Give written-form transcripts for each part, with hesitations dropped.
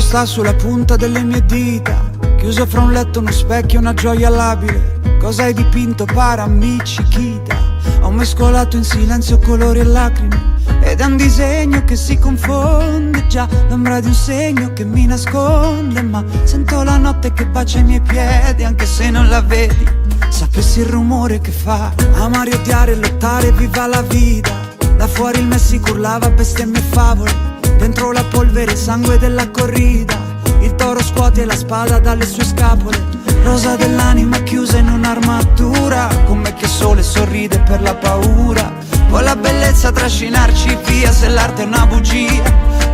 sta sulla punta delle mie dita, chiuso fra un letto, uno specchio, una gioia labile. Cosa hai dipinto, paramici-chita? Ho mescolato in silenzio colori e lacrime, ed è un disegno che si confonde già, l'ombra di un segno che mi nasconde. Ma sento la notte che bacia i miei piedi, anche se non la vedi. Sapessi il rumore che fa, amare, odiare, lottare, viva la vita. Da fuori il Messico urlava bestemmie e favole, dentro la polvere sangue della corrida. Il toro scuote la spada dalle sue scapole, rosa dell'anima chiusa in un'armatura, come che sole sorride per la paura. Poi la bellezza trascinarci via, se l'arte è una bugia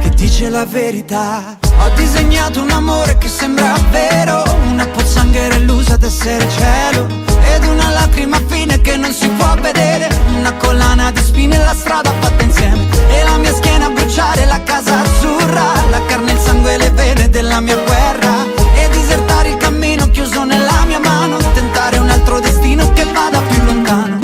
che dice la verità. Ho disegnato un amore che sembra vero, una pozzanghera illusa d'essere cielo, ed una lacrima fine che non si può vedere, una collana di spine e la strada fatta insieme, e la mia schiena a bruciare la casa azzurra, la carne, il sangue e le vene della mia guerra, e disertare il cammino chiuso nella mia mano, tentare un altro destino che vada più lontano.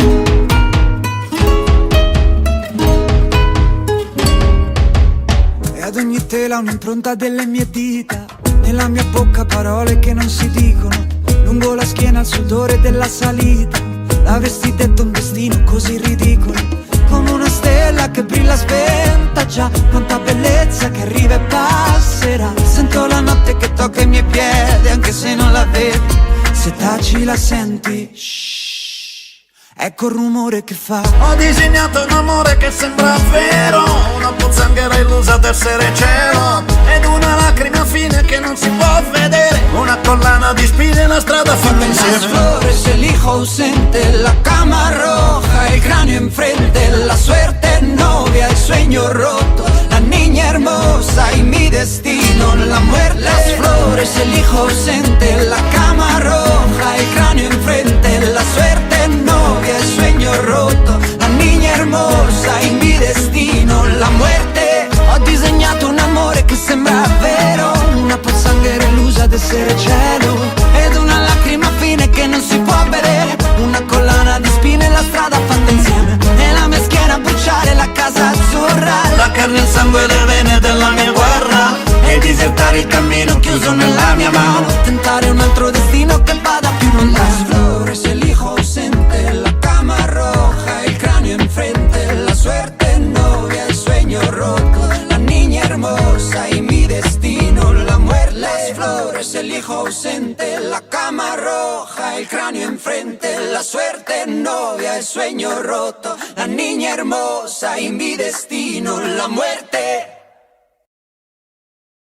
E ad ogni tela un'impronta delle mie dita, nella mia bocca parole che non si dicono, lungo la schiena il sudore della salita. L'avresti detto un destino così ridicolo, come una stella che brilla spenta già, quanta bellezza che arriva e passerà. Sento la notte che tocca i miei piedi, anche se non la vedi, se taci la senti. Shh, ecco il rumore che fa. Ho disegnato un amore che sembra vero, una pozzanghera illusa d'essere cielo, ed una lacrima fine che non si può vedere, una collana di spine e la strada fatta insieme. Las flores, el hijo ausente, la cama roja, el cráneo enfrente, la suerte novia, el sueño roto, la niña hermosa y mi destino, la muerte. Las flores, el hijo ausente, la cama roja, el cráneo enfrente, la suerte novia, el sueño roto, la niña hermosa y mi destino, la muerte. Ho disegnato un amore che sembra vero, una pozzanghera illusa d'essere cielo, ed una lacrima fine che non si può vedere, una collana di spine e la strada fatta insieme, e la mia schiena a bruciare la casa azzurra, La carne, il sangue e le vene della mia guerra, e disertare il cammino chiuso nella mia mano, tentare un altro destino che vada più lontano. Las flores, el hijo ausente, la cama roja, el cráneo enfrente, la suerte novia, el sueño roto, la niña hermosa y mi destino, la muerte. Las flores, el hijo ausente, la cama roja, el cráneo enfrente, la suerte novia, el sueño roto, la niña hermosa y mi destino, la muerte.